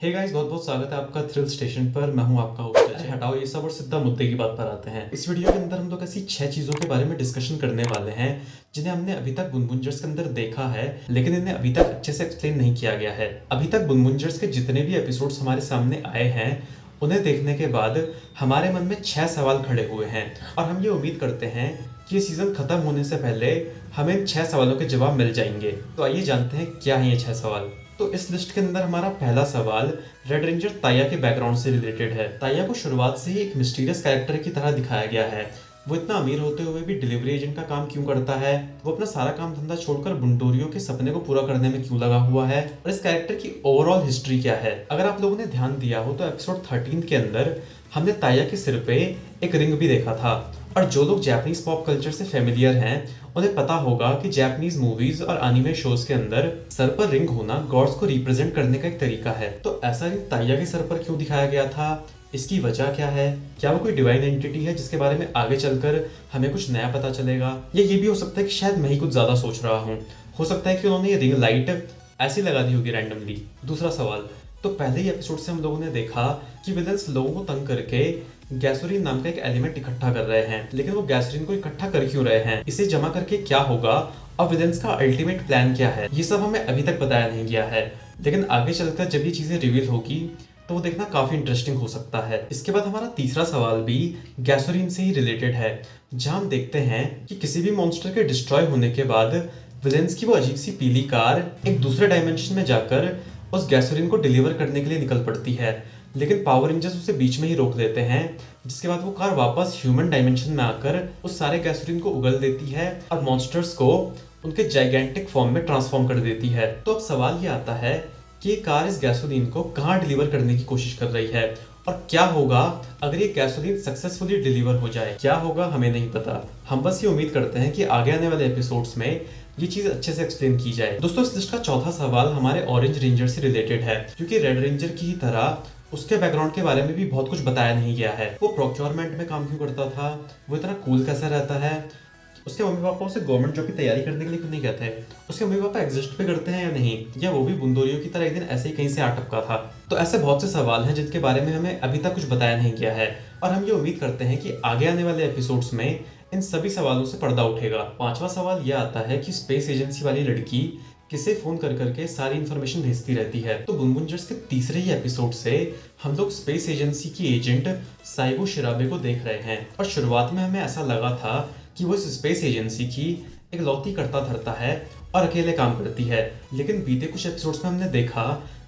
Hey guys, बहुत बहुत स्वागत है आपका थ्रिल स्टेशन पर। मैं हूं आपका होस्ट अजय। हटाओ ये सब और सीधा मुद्दे की बात पर आते हैं। इस वीडियो के अंदर हम लोग ऐसी 6 चीजों के बारे में डिस्कशन करने वाले हैं जिन्हें हमने अभी तक बुनबुंजर्स के अंदर देखा है, लेकिन इन्हें अभी तक अच्छे से एक्सप्लेन नहीं किया गया है। अभी तक बुनबुंजर्स के जितने भी एपिसोड्स हमारे सामने आए हैं, उन्हें देखने के बाद हमारे मन में 6 सवाल खड़े हुए हैं और हम ये उम्मीद करते हैं कि ये सीजन खत्म होने से पहले हमें इन 6 सवालों के जवाब मिल जाएंगे। तो आइए जानते हैं क्या है ये 6 सवाल। तो इस लिस्ट के अंदर हमारा पहला सवाल रेड रेंजर ताया के बैकग्राउंड से रिलेटेड है। ताया को शुरुआत से ही एक मिस्टीरियस कैरेक्टर की तरह दिखाया गया है। वो इतना अमीर होते हुए भी डिलीवरी एजेंट का काम क्यों करता है, वो अपना सारा काम धंधा छोड़कर बुंडोरियो के सपने को पूरा करने में क्यों लगा हुआ है, और इस कैरेक्टर की ओवरऑल हिस्ट्री क्या है। अगर आप लोगों ने ध्यान दिया हो तो एपिसोड 13 के अंदर हमने ताया के सिर पे एक रिंग भी देखा था। और जो लोग जापानीज पॉप कल्चर से फेमिलियर हैं उन्हें पता होगा कि जापानीज मूवीज और एनिमे शोज के अंदर सर पर रिंग होना गॉड्स को रिप्रेजेंट करने का एक तरीका है। तो ऐसा रिंग ताया के सर पर क्यों दिखाया गया था, इसकी वजह क्या है, क्या वो कोई डिवाइन एंटिटी है जिसके बारे में आगे चलकर हमें कुछ नया पता चलेगा, या ये भी हो सकता है कि शायद मैं ही कुछ ज्यादा सोच रहा हूँ। हो सकता है कि उन्होंने ये रिंग लाइट ऐसी लगा दी होगी रैंडमली। दूसरा सवाल, तो पहले ही एपिसोड से हम लोगों ने देखा कि विलन्स लोगों को तंग करके गैसोलीन नाम का एक एलिमेंट इकट्ठा कर रहे हैं, लेकिन वो गैसोलीन को इकट्ठा कर क्यों रहे हैं, इसे जमा करके क्या होगा और विलन्स का अल्टीमेट प्लान क्या है, ये सब हमें अभी तक बताया नहीं गया है। लेकिन आगे चलकर जब ये चीजें रिवील होगी तो वो देखना काफी इंटरेस्टिंग हो सकता है। इसके बाद हमारा तीसरा सवाल भी गैसोलीन से ही रिलेटेड है, जहां हम देखते हैं कि किसी भी मॉन्स्टर के डिस्ट्रॉय होने के बाद विलन्स की वो अजीब सी पीली कार एक दूसरे डायमेंशन में जाकर उस गैसोलीन को डिलीवर करने के लिए निकल पड़ती है, लेकिन पावर रेंजर्स उसे बीच में ही रोक देते हैं, जिसके बाद वो कार वापस ह्यूमन डायमेंशन में आकर उस सारे गैसोलीन को उगल देती है और मॉन्स्टर्स को उनके जाइगेंटिक फॉर्म में ट्रांसफॉर्म कर देती है। तो अब सवाल ये आता है कि ये कार इस गैसोलीन को कहाँ डिलीवर करने की कोशिश कर रही है, और क्या होगा अगर ये गैसोलीन सक्सेसफुली डिलीवर हो जाए। क्या होगा हमें नहीं पता, हम बस ये उम्मीद करते हैं कि आगे आने वाले एपिसोड्स में ये चीज अच्छे से एक्सप्लेन की जाए। दोस्तों, इस लिस्ट का चौथा सवाल हमारे ऑरेंज रेंजर से रिलेटेड है, क्योंकि रेड रेंजर की ही तरह उसके बैकग्राउंड के बारे में भी बहुत कुछ बताया नहीं गया है। वो प्रोक्योरमेंट में काम क्यों करता था, वो इतना कूल कैसा रहता है, उसके मम्मी पापा उसे गवर्नमेंट जॉब की तैयारी करने के लिए क्यों नहीं कहते हैं, उसके मम्मी पापा एग्जिस्ट भी करते हैं या नहीं, या वो भी बुंदोरियो की तरह एक दिन ऐसे ही कहीं से आ टपका था। तो ऐसे बहुत से सवाल हैं जिनके बारे में हमें अभी तक कुछ बताया नहीं गया है, और हम ये उम्मीद करते हैं कि आगे आने वाले एपिसोड्स में इन सभी सवालों से पर्दा उठेगा। पांचवा सवाल यह आता है कि स्पेस एजेंसी वाली लड़की किसे फोन कर करके सारी इंफॉर्मेशन भेजती रहती है। तो बुनबुंजर्स के तीसरे ही एपिसोड से हम लोग स्पेस एजेंसी की एजेंट साइबो शिराबे को देख रहे हैं, और शुरुआत में हमें ऐसा लगा था कि वो इस स्पेस एजेंसी की एक लौती करता धरता है और अकेले काम करती है, लेकिन बीते कुछ एपिसोड्स में हमने देखा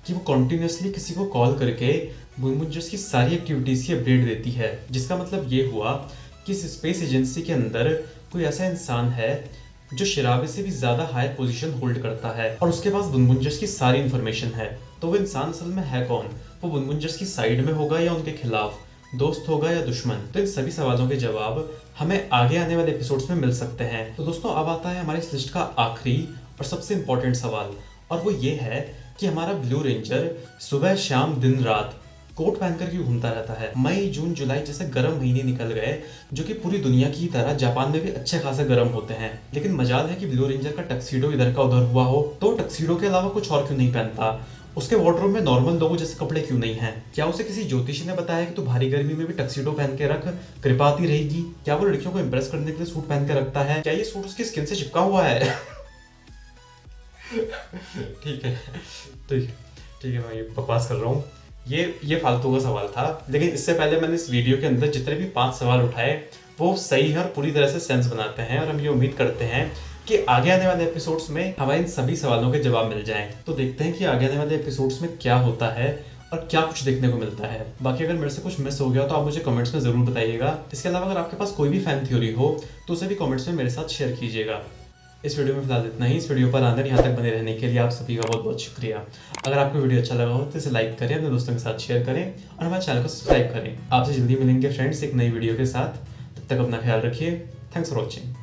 कि वो कॉन्टिन्यूसली किसी को कॉल करके बुनबुंजर्स की सारी एक्टिविटीज की अपडेट देती है, जिसका मतलब ये हुआ कि इस स्पेस एजेंसी के अंदर कोई ऐसा इंसान है जो शिराबे से भी ज्यादा हायर पोजीशन होल्ड करता है और उसके पास बुनबुंजर्स की सारी इंफॉर्मेशन है। तो वो इंसान असल में है कौन, वो बुनबुंजर्स की साइड में होगा या उनके खिलाफ, दोस्त होगा या दुश्मन। तो इन सभी सवालों के जवाब हमें आगे आने वाले एपिसोड्स में मिल सकते हैं। तो दोस्तों, अब आता है हमारे इस लिस्ट का आखिरी और सबसे इंपॉर्टेंट सवाल, और वो ये है कि हमारा ब्लू रेंजर सुबह शाम दिन रात कोट पहनकर क्यों घूमता रहता है। मई जून जुलाई जैसे गर्म महीने निकल गए, जो कि पूरी दुनिया की तरह जापान में भी अच्छे खासे गर्म होते हैं, लेकिन मजाल है कि ब्लू रेंजर का टक्सीडो इधर का उधर हुआ हो, तो टक्सीडो के अलावा कुछ और क्यों नहीं पहनता, उसके वार्डरोब में नॉर्मल लोगों जैसे कपड़े क्यों नहीं हैं। क्या उसे किसी ज्योतिषी ने बताया कि तू भारी गर्मी में भी टक्सीडो पहन के रख, कृपा आती रहेगी। क्या वो लड़कियों को इंप्रेस करने के लिए सूट पहन के रखता है, क्या ये सूट उसकी स्किन से चिपका हुआ है। ठीक है, ठीक है, मैं ये बकवास कर रहा हूँ। ये फालतू का सवाल था, लेकिन इससे पहले मैंने इस वीडियो के अंदर जितने भी 5 सवाल उठाए वो सही है और पूरी तरह से सेंस बनाते हैं, और हम ये उम्मीद करते हैं कि आगे आने वाले एपिसोड्स में हमें इन सभी सवालों के जवाब मिल जाएं। तो देखते हैं कि आगे आने वाले एपिसोड्स में क्या होता है और क्या कुछ देखने को मिलता है। बाकी अगर मेरे से कुछ मिस हो गया तो आप मुझे कमेंट्स में जरूर बताइएगा। इसके अलावा अगर आपके पास कोई भी फैन थ्योरी हो तो उसे भी कमेंट्स में मेरे साथ शेयर कीजिएगा। इस वीडियो में फिलहाल इतना ही। इस वीडियो पर आकर यहाँ तक बने रहने के लिए आप सभी का बहुत बहुत शुक्रिया। अगर आपको वीडियो अच्छा लगा हो तो इसे लाइक करें, अपने दोस्तों के साथ शेयर करें और हमारे चैनल को सब्सक्राइब करें। आपसे जल्दी मिलेंगे फ्रेंड्स एक नई वीडियो के साथ। तब तक अपना ख्याल रखिए। Thanks for watching.